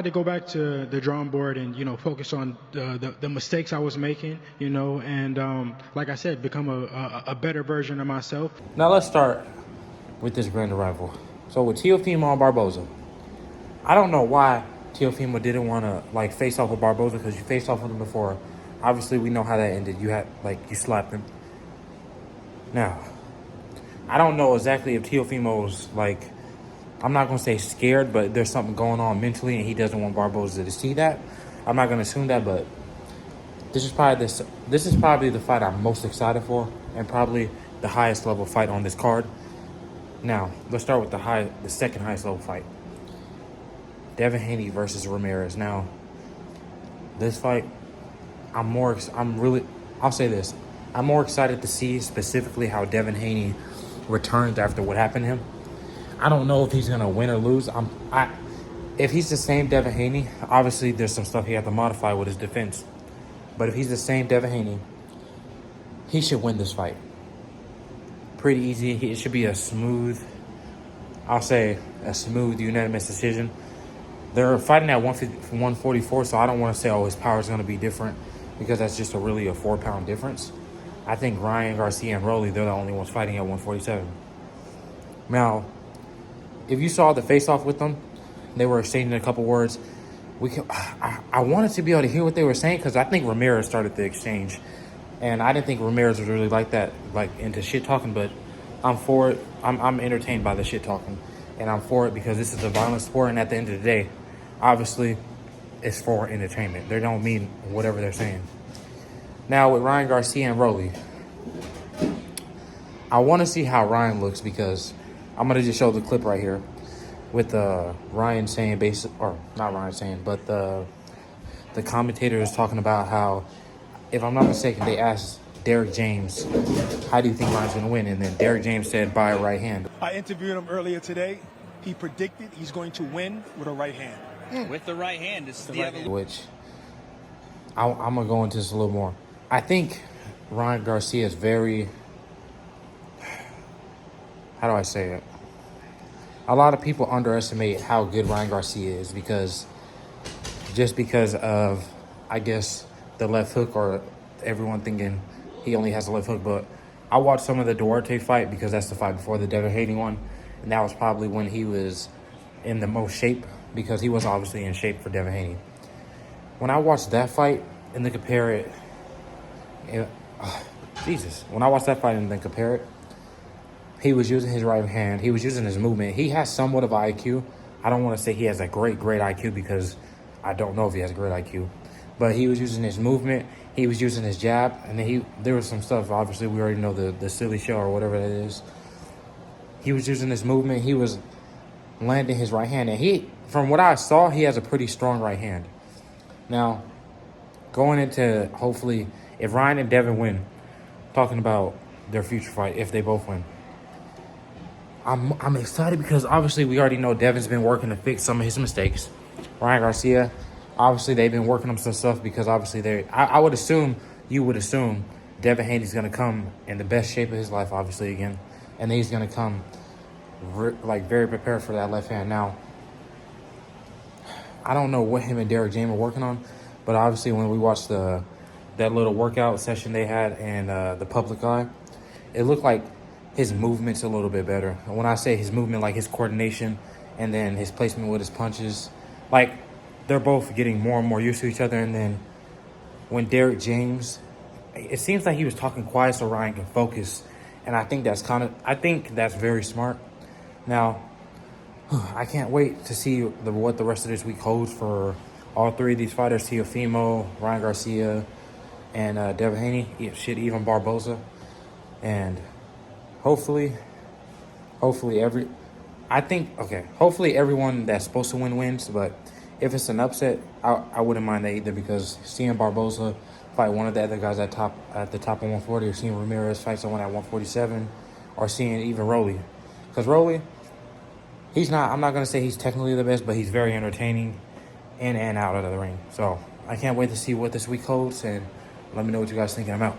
had to go back to the drawing board and focus on the mistakes I was making, and like I said, become a better version of myself. Now let's start with this grand arrival. So with Teofimo and Barboza, I don't know why Teofimo didn't want to face off with Barboza, because you faced off with him before. Obviously, we know how that ended. You slapped him. Now, I don't know exactly if Teofimo's I'm not gonna say scared, but there's something going on mentally, and he doesn't want Barboza to see that. I'm not gonna assume that, but this is probably the fight I'm most excited for, and probably the highest level fight on this card. Now, let's start with the second highest level fight. Devin Haney versus Ramirez. Now, this fight, I'll say this. I'm more excited to see specifically how Devin Haney returns after what happened to him. I don't know if he's going to win or lose. If he's the same Devin Haney, obviously there's some stuff he has to modify with his defense. But if he's the same Devin Haney, he should win this fight. Pretty easy. It should be a smooth unanimous decision. They're fighting at 144, so I don't want to say, his power is going to be different, because that's just really a 4-pound difference. I think Ryan, Garcia, and Rolly, they're the only ones fighting at 147. Now, if you saw the face-off with them, they were exchanging a couple words. I wanted to be able to hear what they were saying, because I think Ramirez started the exchange. And I didn't think Ramirez was really like that, into shit-talking, but I'm for it. I'm entertained by the shit-talking. And I'm for it because this is a violent sport, and at the end of the day, obviously, it's for entertainment. They don't mean whatever they're saying. Now, with Ryan Garcia and Rolly, I want to see how Ryan looks, because I'm going to just show the clip right here with Ryan saying, not Ryan saying, but the commentator is talking about how, if I'm not mistaken, they asked Derek James, how do you think Ryan's going to win? And then Derek James said, by a right hand. I interviewed him earlier today. He predicted he's going to win with a right hand. With the right hand. Which, I'm going to go into this a little more. I think Ryan Garcia is very, how do I say it? A lot of people underestimate how good Ryan Garcia is, because of, I guess, the left hook, or everyone thinking he only has a left hook. But I watched some of the Duarte fight, because that's the fight before the Devin Haney one. And that was probably when he was in the most shape, because he was obviously in shape for Devin Haney. When I watched that fight and then compare it, when I watched that fight and then compare it, he was using his right hand. He was using his movement. He has somewhat of IQ. I don't want to say he has a great IQ, because I don't know if he has a great IQ. But he was using his movement. He was using his jab. And then there was some stuff, obviously, we already know the silly show or whatever that is. He was using his movement. He was landing his right hand. And from what I saw, he has a pretty strong right hand. Now, going into, hopefully, if Ryan and Devin win, talking about their future fight, if they both win, I'm excited, because obviously we already know Devin's been working to fix some of his mistakes. Ryan Garcia, obviously they've been working on some stuff, because obviously you would assume Devin Haney's going to come in the best shape of his life, obviously, again. And then he's going to come very prepared for that left hand. Now, I don't know what him and Derek James are working on, but obviously when we watched that little workout session they had in the public eye, it looked like his movement's a little bit better. And when I say his movement, his coordination and then his placement with his punches, they're both getting more and more used to each other. And then when Derek James, it seems like he was talking quiet so Ryan can focus. And I think that's very smart. Now, I can't wait to see what the rest of this week holds for all three of these fighters: Teofimo, Ryan Garcia, and Devin Haney. Even Barboza. And hopefully everyone that's supposed to win wins. But if it's an upset, I wouldn't mind that either, because seeing Barboza fight one of the other guys at the top of 140, or seeing Ramirez fight someone at 147, or seeing even Rolly. Because Rolly, I'm not going to say he's technically the best, but he's very entertaining in and out of the ring. So I can't wait to see what this week holds, and let me know what you guys think, and I'm out.